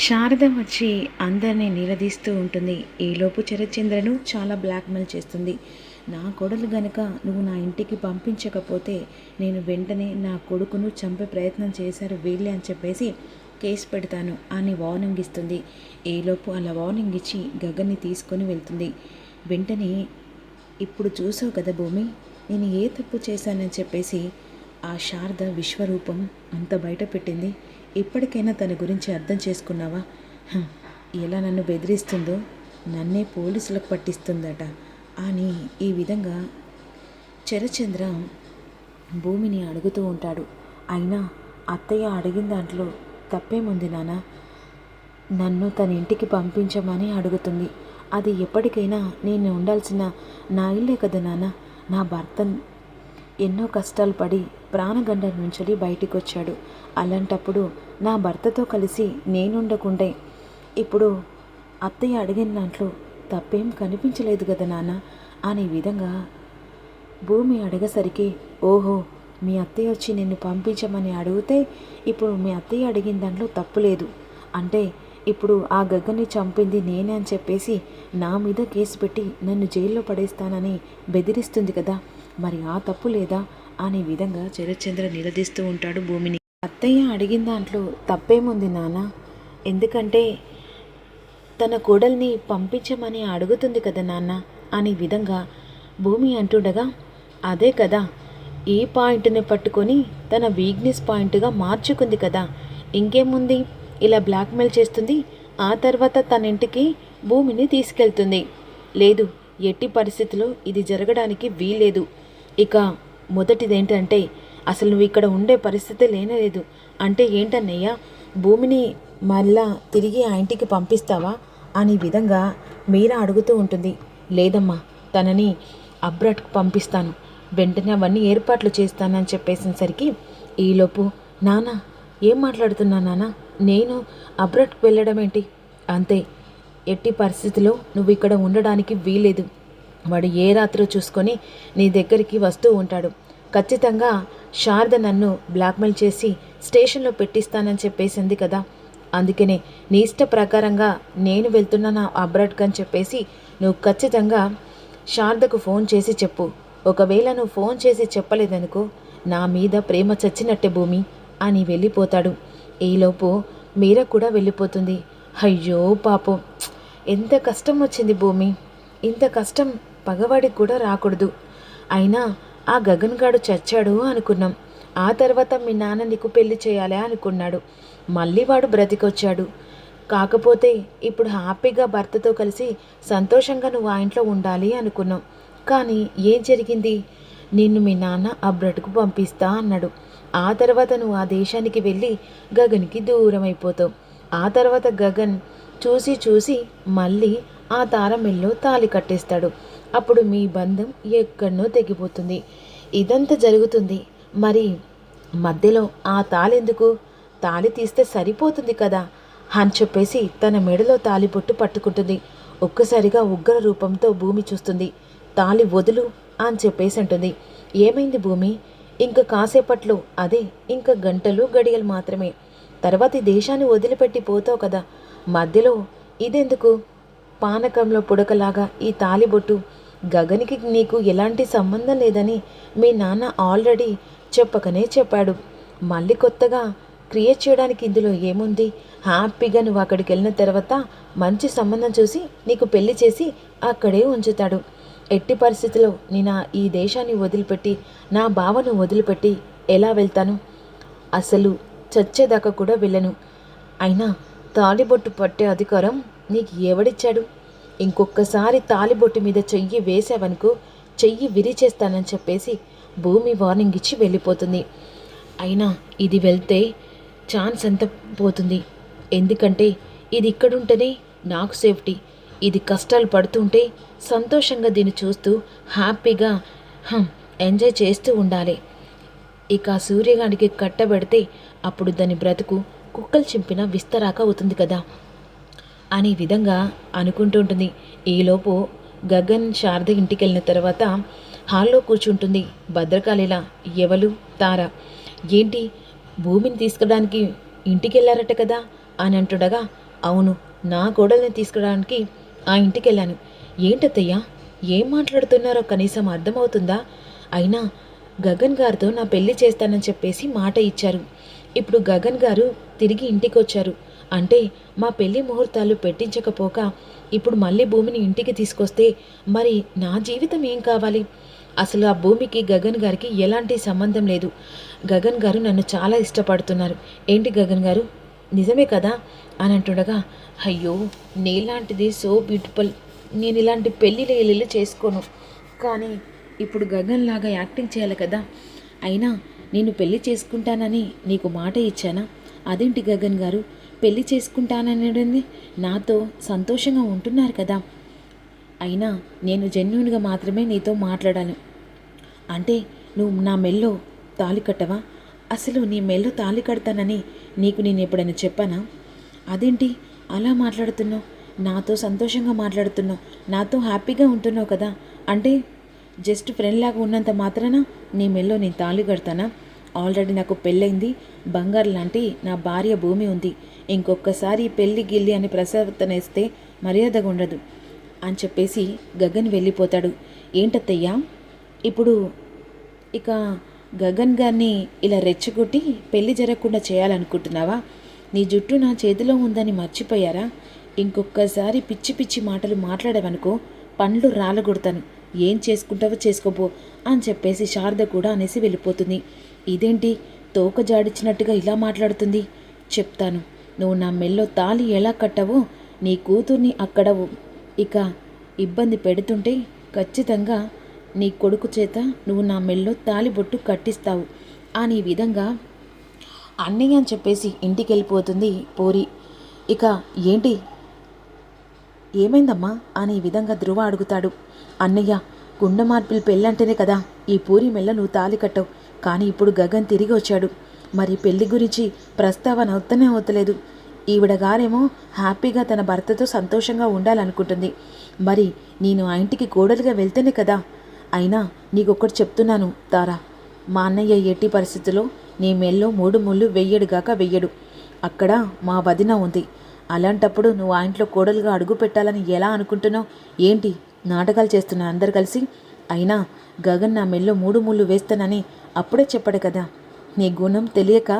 శారద వచ్చి అందరినీ నిలదీస్తూ ఉంటుంది. ఈలోపు శరత్చంద్రను చాలా బ్లాక్మెయిల్ చేస్తుంది. నా కొడులు గనక నువ్వు నా ఇంటికి పంపించకపోతే నేను వెంటనే నా కొడుకును చంపే ప్రయత్నం చేశారు వీళ్ళే అని చెప్పేసి కేసు పెడతాను అని వార్నింగ్ ఇస్తుంది. ఈలోపు అలా వార్నింగ్ ఇచ్చి గగన్ని తీసుకొని వెళ్తుంది. వెంటనే ఇప్పుడు చూసావు కదా భూమి, నేను ఏ తప్పు చేశానని చెప్పేసి ఆ శారద విశ్వరూపం అంత బయట పెట్టింది. ఇప్పటికైనా తన గురించి అర్థం చేసుకున్నావా? ఎలా నన్ను బెదిరిస్తుందో, నన్నే పోలీసులకు పట్టిస్తుందట అని ఈ విధంగా శరత్చంద్ర భూమిని అడుగుతూ ఉంటాడు. అయినా అత్తయ్య అడిగిన దాంట్లో తప్పేముంది నాన్న? నన్ను తన ఇంటికి పంపించమని అడుగుతుంది. అది ఎప్పటికైనా నేను ఉండాల్సిన నా ఇల్లే కదా నాన్న. నా భర్త ఎన్నో కష్టాలు పడి ప్రాణగండం నుంచి బయటికి వచ్చాడు. అలాంటప్పుడు నా భర్తతో కలిసి నేనుండకుండే ఇప్పుడు అత్తయ్య అడిగిన దాంట్లో తప్పేం కనిపించలేదు కదా నాన్న అనే విధంగా భూమి అడగసరికి, ఓహో మీ అత్తయ్య వచ్చి నిన్ను పంపించమని అడిగితే ఇప్పుడు మీ అత్తయ్య అడిగిన దాంట్లో తప్పు లేదు అంటే ఇప్పుడు ఆ గగ్గని చంపింది నేనే అని చెప్పేసి నా మీద కేసు పెట్టి నన్ను జైల్లో పడేస్తానని బెదిరిస్తుంది కదా, మరి ఆ తప్పు లేదా అనే విధంగా శరత్చంద్ర నిలదీస్తూ ఉంటాడు భూమిని. అత్తయ్య అడిగిన దాంట్లో తప్పేముంది నాన్న? ఎందుకంటే తన కోడల్ని పంపించమని అడుగుతుంది కదా నాన్న అనే విధంగా భూమి అంటుండగా, అదే కదా ఈ పాయింట్ని పట్టుకొని తన వీక్నెస్ పాయింట్గా మార్చుకుంది కదా, ఇంకేముంది ఇలా బ్లాక్మెయిల్ చేస్తుంది. ఆ తర్వాత తన ఇంటికి భూమిని తీసుకెళ్తుంది. లేదు, ఎట్టి పరిస్థితిలో ఇది జరగడానికి వీలేదు. ఇక మొదటిదేంటంటే అసలు నువ్వు ఇక్కడ ఉండే పరిస్థితి లేనలేదు. అంటే ఏంటన్నయ్య, భూమిని మళ్ళా తిరిగి ఆ ఇంటికి పంపిస్తావా అనే విధంగా మీరా అడుగుతూ ఉంటుంది. లేదమ్మా, తనని అబ్రాడ్కి పంపిస్తాను, వెంటనే అవన్నీ ఏర్పాట్లు చేస్తానని చెప్పేసరికి ఈలోపు, నాన్న ఏం మాట్లాడుతున్నా నాన్న, నేను అబ్రాడ్కి వెళ్ళడం ఏంటి? అంతే, ఎట్టి పరిస్థితిలో నువ్వు ఇక్కడ ఉండడానికి వీలేదు. వాడు ఏ రాత్రో చూసుకొని నీ దగ్గరికి వస్తూ ఉంటాడు. ఖచ్చితంగా శారద నన్ను బ్లాక్మెయిల్ చేసి స్టేషన్లో పెట్టిస్తానని చెప్పేసింది కదా, అందుకనే నీ ఇష్ట ప్రకారంగా నేను వెళ్తున్నా నా అబ్రాడ్కి అని చెప్పేసి నువ్వు ఖచ్చితంగా శారదకు ఫోన్ చేసి చెప్పు. ఒకవేళ నువ్వు ఫోన్ చేసి చెప్పలేదనుకో నా మీద ప్రేమ చచ్చినట్టే భూమి అని వెళ్ళిపోతాడు. ఈలోపు మీరా కూడా వెళ్ళిపోతుంది. అయ్యో పాపం, ఎంత కష్టం వచ్చింది భూమి, ఇంత కష్టం పగవాడికి కూడా రాకూడదు. అయినా ఆ గగన్ గాడు చచ్చాడు అనుకున్నాం. ఆ తర్వాత మీ నాన్న నీకు పెళ్లి చేయాలి అనుకున్నాడు. మళ్ళీ వాడు బ్రతికొచ్చాడు. కాకపోతే ఇప్పుడు హ్యాపీగా భర్తతో కలిసి సంతోషంగా నువ్వు ఆ ఇంట్లో ఉండాలి అనుకున్నాం. కానీ ఏం జరిగింది? నిన్ను మీ నాన్న అబ్రాడ్కు పంపిస్తా అన్నాడు. ఆ తర్వాత నువ్వు ఆ దేశానికి వెళ్ళి గగన్కి దూరం అయిపోతావు. ఆ తర్వాత గగన్ చూసి చూసి మళ్ళీ ఆ తారమెల్లో తాళి కట్టేస్తాడు. అప్పుడు మీ బంధం ఎక్కడనో తెగిపోతుంది. ఇదంతా జరుగుతుంది. మరి మధ్యలో ఆ తాళెందుకు? తాళి తీస్తే సరిపోతుంది కదా అని చెప్పేసి తన మెడలో తాళిబొట్టు పట్టుకుంటుంది. ఒక్కసారిగా ఉగ్ర రూపంతో భూమి చూస్తుంది. తాళి వదులు అని చెప్పేసి అంటుంది. ఏమైంది భూమి? ఇంకా కాసేపట్లో, అదే ఇంకా గంటలు గడియలు మాత్రమే, తర్వాత ఈ దేశాన్ని వదిలిపెట్టి పోతావు కదా, మధ్యలో ఇదెందుకు? పానకంలో పుడకలాగా ఈ తాలిబొట్టు, గగనికి నీకు ఎలాంటి సంబంధం లేదని మీ నాన్న ఆల్రెడీ చెప్పకనే చెప్పాడు. మళ్ళీ కొత్తగా క్రియేట్ చేయడానికి ఇందులో ఏముంది? హ్యాపీగా నువ్వు అక్కడికి వెళ్ళిన తర్వాత మంచి సంబంధం చూసి నీకు పెళ్లి చేసి అక్కడే ఉంచుతాడు. ఎట్టి పరిస్థితిలో నేను ఈ దేశాన్ని వదిలిపెట్టి నా బావను వదిలిపెట్టి ఎలా వెళ్తాను? అసలు చచ్చేదాకా కూడా వెళ్ళను. అయినా తాలిబొట్టు పట్టే అధికారం నీకు ఎవడిచ్చాడు? ఇంకొకసారి తాలిబొట్టు మీద చెయ్యి వేసావనుకో చెయ్యి విరిచేస్తానని చెప్పేసి భూమి వార్నింగ్ ఇచ్చి వెళ్ళిపోతుంది. అయినా ఇది వెళ్తే ఛాన్స్ ఎంత పోతుంది? ఎందుకంటే ఇది ఇక్కడుంటేనే నాకు సేఫ్టీ. ఇది కష్టాలు పడుతుంటే సంతోషంగా దీన్ని చూస్తూ హ్యాపీగా ఎంజాయ్ చేస్తూ ఉండాలి. ఇక సూర్యగానికి కట్టబెడితే అప్పుడు దాని బ్రతుకు కుక్కలు చింపిన విస్తరాక అవుతుంది కదా అనే విధంగా అనుకుంటూ ఉంటుంది. ఈలోపు గగన్ శారద ఇంటికి వెళ్ళిన తర్వాత హాల్లో కూర్చుంటుంది భద్రకాళిలా. ఎవలు? తార. ఏంటి భూమిని తీసుకురావడానికి ఇంటికి వెళ్ళారట కదా అని అంటుండగా, అవును, నా కోడల్ని తీసుకురావడానికి ఆ ఇంటికి వెళ్ళాను. ఏంటత్తయ్యా, ఏం మాట్లాడుతున్నారో కనీసం అర్థమవుతుందా? అయినా గగన్ గారితో నా పెళ్లి చేస్తానని చెప్పేసి మాట ఇచ్చారు. ఇప్పుడు గగన్ గారు తిరిగి ఇంటికి వచ్చారు అంటే మా పెళ్లి ముహూర్తాలు పెట్టించకపోక ఇప్పుడు మళ్ళీ భూమిని ఇంటికి తీసుకొస్తే మరి నా జీవితం ఏం కావాలి? అసలు ఆ భూమికి గగన్ గారికి ఎలాంటి సంబంధం లేదు. గగన్ గారు నన్ను చాలా ఇష్టపడుతున్నారు. ఏంటి గగన్ గారు, నిజమే కదా అని అంటుండగా, అయ్యో నేలాంటిది సో బ్యూటిఫుల్, నేను ఇలాంటి పెళ్ళిళ్ళు చేసుకోను. కానీ ఇప్పుడు గగన్ లాగా యాక్టింగ్ చేయాలి కదా. అయినా నేను పెళ్లి చేసుకుంటానని నీకు మాట ఇచ్చానా? అదేంటి గగన్ గారు, పెళ్లి చేసుకుంటానని నాతో సంతోషంగా ఉంటున్నారు కదా. అయినా నేను జెన్యూన్గా మాత్రమే నీతో మాట్లాడాను. అంటే నువ్వు నా మెల్లో తాళి కట్టవా? అసలు నీ మెల్లో తాళి కడతానని నీకు నేను ఎప్పుడైనా చెప్పానా? అదేంటి అలా మాట్లాడుతున్నావు? నాతో సంతోషంగా మాట్లాడుతున్నావు, నాతో హ్యాపీగా ఉంటున్నావు కదా. అంటే జస్ట్ ఫ్రెండ్ లాగా ఉన్నంత మాత్రాన నీ మెల్లో నేను తాళి కడతానా? ఆల్రెడీ నాకు పెళ్ళైంది, బంగారు లాంటి నా భార్య భూమి ఉంది. ఇంకొకసారి పెళ్ళి గిల్లి అని ప్రసవతనేస్తే మర్యాదగా ఉండదు అని చెప్పేసి గగన్ వెళ్ళిపోతాడు. ఏంటత్తయ్యా, ఇప్పుడు ఇక గగన్ గారిని ఇలా రెచ్చగొట్టి పెళ్లి జరగకుండా చేయాలనుకుంటున్నావా? నీ జుట్టు నా చేతిలో ఉందని మర్చిపోయారా? ఇంకొకసారి పిచ్చి పిచ్చి మాటలు మాట్లాడావనుకో పండ్లు రాలగొడతాను. ఏం చేసుకుంటావో చేసుకోపో అని చెప్పేసి శారద కూడా అనేసి వెళ్ళిపోతుంది. ఇదేంటి తోక జాడిచ్చినట్టుగా ఇలా మాట్లాడుతుంది? చెప్తాను, నువ్వు నా మెల్లో తాళి ఎలా కట్టవో నీ కూతుర్ని అక్కడ ఇక ఇబ్బంది పెడుతుంటే ఖచ్చితంగా నీ కొడుకు చేత నువ్వు నా మెల్లో తాళిబొట్టు కట్టిస్తావు అని విధంగా అన్నయ్య అని చెప్పేసి ఇంటికి వెళ్ళిపోతుంది పూరి. ఇక ఏంటి ఏమైందమ్మా అని ఈ విధంగా ధ్రువ అడుగుతాడు. అన్నయ్య, గుండె మార్పిల్ పెళ్ళంటేనే కదా ఈ పూరి మెల్ల నువ్వు తాళి కట్టవు. కానీ ఇప్పుడు గగన్ తిరిగి వచ్చాడు. మరి పెళ్లి గురించి ప్రస్తావన అవుతనే అవుతలేదు. ఈవిడ గారేమో హ్యాపీగా తన భర్తతో సంతోషంగా ఉండాలనుకుంటుంది. మరి నేను ఆ ఇంటికి కోడలుగా వెళ్తేనే కదా. అయినా నీకొక్కటి చెప్తున్నాను తారా, మా అన్నయ్య ఎట్టి పరిస్థితుల్లో నీ మెల్లో 3 ముళ్ళు వెయ్యడుగాక వెయ్యడు. అక్కడ మా వదిన ఉంది. అలాంటప్పుడు నువ్వు ఆ ఇంట్లో కోడలుగా అడుగు పెట్టాలని ఎలా అనుకుంటున్నావు? ఏంటి నాటకాలు చేస్తున్నా అందరు కలిసి? అయినా గగన్ నా మెల్లో 3 ముళ్ళు వేస్తానని అప్పుడే చెప్పాడు కదా. నీ గుణం తెలియక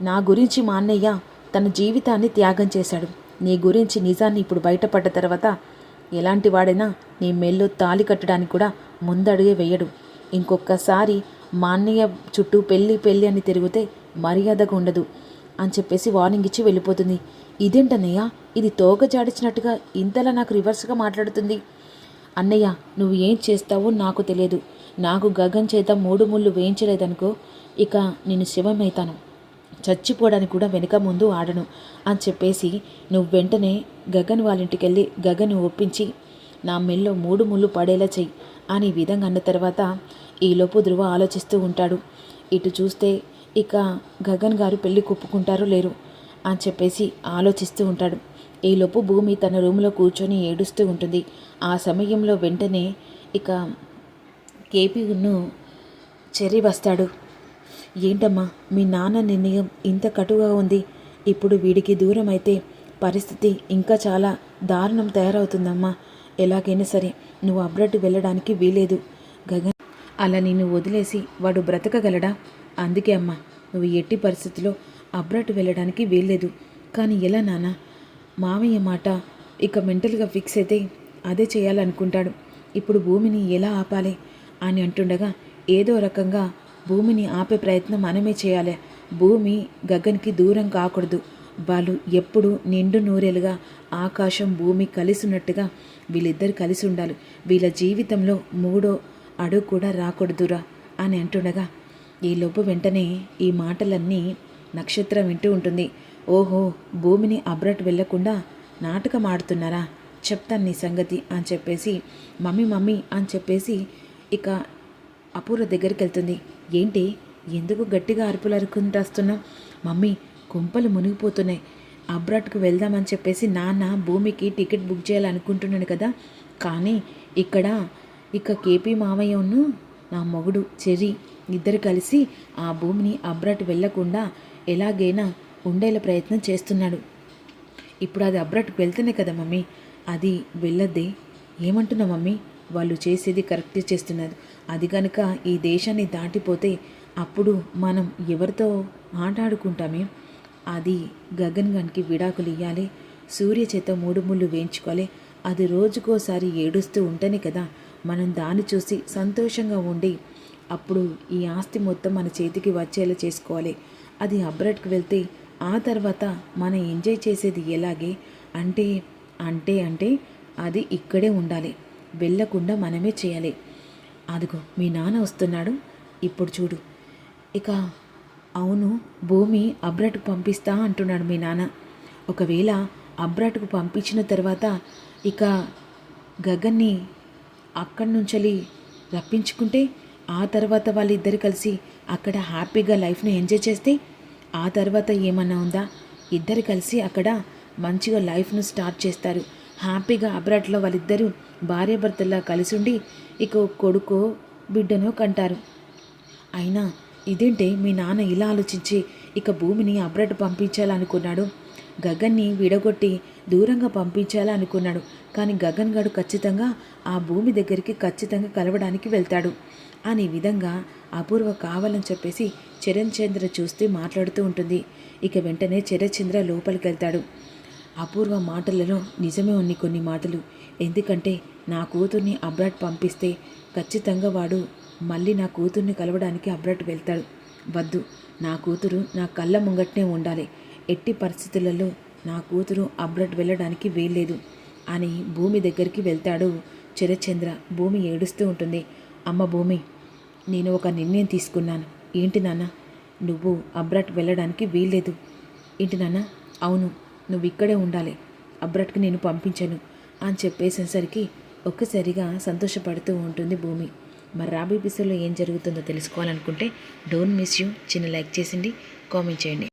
నా గురించి మా అన్నయ్య తన జీవితాన్ని త్యాగం చేశాడు. నీ గురించి నిజాన్ని ఇప్పుడు బయటపడ్డ తర్వాత ఎలాంటి వాడైనా నీ మెల్లో తాళి కట్టడానికి కూడా ముందడుగే వేయడు. ఇంకొకసారి మా అన్నయ్య చుట్టూ పెళ్ళి అని తిరిగితే మర్యాదగా ఉండదు అని చెప్పేసి వార్నింగ్ ఇచ్చి వెళ్ళిపోతుంది. ఇదేంటన్నయ్య, ఇది తోక జాడించినట్టుగా ఇంతలా నాకు రివర్స్గా మాట్లాడుతుంది? అన్నయ్య, నువ్వు ఏం చేస్తావో నాకు తెలియదు. నాకు గగన్ చేత 3 ముళ్ళు వేయించలేదనుకో ఇక నేను శివమైతాను. చచ్చిపోవడానికి కూడా వెనుక ముందు ఆడను అని చెప్పేసి నువ్వు వెంటనే గగన్ వాళ్ళ ఇంటికి వెళ్ళి గగన్ ఒప్పించి నా మెల్లో 3 ముళ్ళు పడేలా చెయ్యి అని విధంగా అన్న తర్వాత ఈలోపు ధ్రువ ఆలోచిస్తూ ఉంటాడు. ఇటు చూస్తే ఇక గగన్ గారు పెళ్ళి ఒప్పుకుంటారో లేరు అని చెప్పేసి ఆలోచిస్తూ ఉంటాడు. ఈలోపు భూమి తన రూమ్లో కూర్చొని ఏడుస్తూ ఉంటుంది. ఆ సమయంలో వెంటనే ఇక కేపీను చెర్రీ వస్తాడు. ఏంటమ్మా మీ నాన్న నిర్ణయం ఇంత కటుగా ఉంది? ఇప్పుడు వీడికి దూరం అయితే పరిస్థితి ఇంకా చాలా దారుణం తయారవుతుందమ్మా. ఎలాగైనా సరే నువ్వు అబ్రాడ్ వెళ్ళడానికి వీలేదు. గగన్ అలా నిన్ను వదిలేసి వాడు బ్రతకగలడా? అందుకే అమ్మా నువ్వు ఎట్టి పరిస్థితుల్లో అబ్రాడ్ వెళ్ళడానికి వీల్లేదు. కానీ ఎలా నాన్న? మామయ్య మాట ఇక మెంటల్గా ఫిక్స్ అయితే అదే చేయాలనుకుంటాడు. ఇప్పుడు భూమిని ఎలా ఆపాలి అని అంటుండగా ఏదో రకంగా భూమిని ఆపే ప్రయత్నం మనమే చేయాలి. భూమి గగన్కి దూరం కాకూడదు. వాళ్ళు ఎప్పుడు నిండు నూరేలుగా ఆకాశం భూమి కలిసి ఉన్నట్టుగా వీళ్ళిద్దరు కలిసి ఉండాలి. వీళ్ళ జీవితంలో 3వ అడుగు కూడా రాకూడదురా అని అంటుండగా ఈలోపు వెంటనే ఈ మాటలన్నీ నక్షత్రం వింటూ ఉంటుంది. ఓహో, భూమిని అబ్రాడ్ వెళ్లకుండా నాటకం ఆడుతున్నారా? చెప్తాను నీ సంగతి అని చెప్పేసి మమ్మీ అని చెప్పేసి ఇక అపూర్వ దగ్గరికి వెళ్తుంది. ఏంటి ఎందుకు గట్టిగా అరుపులు అరుకుంటేస్తున్నావు? మమ్మీ కుంపలు మునిగిపోతున్నాయి. అబ్రాడ్కు వెళ్దామని చెప్పేసి నాన్న భూమికి టికెట్ బుక్ చేయాలనుకుంటున్నాను కదా. కానీ ఇక్కడ ఇక కేపీ మామయ్యను నా మొగుడు చెర్రీ ఇద్దరు కలిసి ఆ భూమిని అబ్రాడ్ వెళ్లకుండా ఎలాగైనా ఉండేలా ప్రయత్నం చేస్తున్నాడు. ఇప్పుడు అది అబ్రాడ్కి వెళ్తేనే కదా మమ్మీ. అది వెళ్ళొద్దే. ఏమంటున్నా మమ్మీ? వాళ్ళు చేసేది కరెక్ట్ చేస్తున్నారు. అది కనుక ఈ దేశాన్ని దాటిపోతే అప్పుడు మనం ఎవరితో ఆట ఆడుకుంటామే? అది గగన్ గన్కి విడాకులు ఇవ్వాలి, సూర్య చేత 3 ముళ్ళు వేయించుకోవాలి. అది రోజుకోసారి ఏడుస్తూ ఉంటేనే కదా మనం దాన్ని చూసి సంతోషంగా ఉండి అప్పుడు ఈ ఆస్తి మొత్తం మన చేతికి వచ్చేలా చేసుకోవాలి. అది అబ్రాడ్కి వెళ్తే ఆ తర్వాత మనం ఎంజాయ్ చేసేది ఎలాగే? అంటే అంటే అది ఇక్కడే ఉండాలి, వెళ్ళకుండా మనమే చేయాలి. అదిగో మీ నాన్న వస్తున్నాడు, ఇప్పుడు చూడు. ఇక అవును, భూమి అబ్రాడ్కు పంపిస్తా అంటున్నాడు మీ నాన్న. ఒకవేళ అబ్రాడ్కు పంపించిన తర్వాత ఇక గగన్ని అక్కడి నుంచి రప్పించుకుంటే ఆ తర్వాత వాళ్ళిద్దరు కలిసి అక్కడ హ్యాపీగా లైఫ్ని ఎంజాయ్ చేస్తే ఆ తర్వాత ఏమన్నా ఉందా? ఇద్దరు కలిసి అక్కడ మంచిగా లైఫ్ను స్టార్ట్ చేస్తారు. హ్యాపీగా అబ్రాడ్లో వాళ్ళిద్దరూ భార్యాభర్తల్లా కలిసి ఉండి ఇక కొడుకో బిడ్డనో కంటారు. అయినా ఇదేంటే మీ నాన్న ఇలా ఆలోచించి ఇక భూమిని అబ్రాడ్ పంపించాలనుకున్నాడు. గగన్ని విడగొట్టి దూరంగా పంపించాలనుకున్నాడు. కానీ గగన్ గడు ఖచ్చితంగా ఆ భూమి దగ్గరికి ఖచ్చితంగా కలవడానికి వెళ్తాడు అనే విధంగా అపూర్వ కావాలని చెప్పేసి చరణ్చంద్ర చూస్తే మాట్లాడుతూ ఉంటుంది. ఇక వెంటనే చరణ్చంద్ర లోపలికి వెళ్తాడు. అపూర్వ మాటలలో నిజమే ఉన్నాయి కొన్ని మాటలు. ఎందుకంటే నా కూతుర్ని అబ్రాడ్ పంపిస్తే ఖచ్చితంగా వాడు మళ్ళీ నా కూతుర్ని కలవడానికి అబ్రాడ్ వెళ్తాడు. వద్దు, నా కూతురు నా కళ్ళ ముంగట్నే ఉండాలి. ఎట్టి పరిస్థితులలో నా కూతురు అబ్రాడ్ వెళ్ళడానికి వీల్లేదు అని భూమి దగ్గరికి వెళ్తాడు చరణ్చంద్ర. భూమి ఏడుస్తూ ఉంటుంది. అమ్మ భూమి, నేను ఒక నిర్ణయం తీసుకున్నాను. ఏంటి నాన్న? నువ్వు అబ్రాడ్ వెళ్ళడానికి వీల్లేదు. ఏంటి నాన్న? అవును, నువ్వు ఇక్కడే ఉండాలి, అబ్రాడ్కి నేను పంపించను అని చెప్పేసేసరికి ఒక్కసారిగా సంతోషపడుతూ ఉంటుంది భూమి. మరి రాబోయే ఎపిసోడ్లో ఏం జరుగుతుందో తెలుసుకోవాలనుకుంటే డోంట్ మిస్ యూ చిన్న లైక్ చేసిండి, కామెంట్ చేయండి.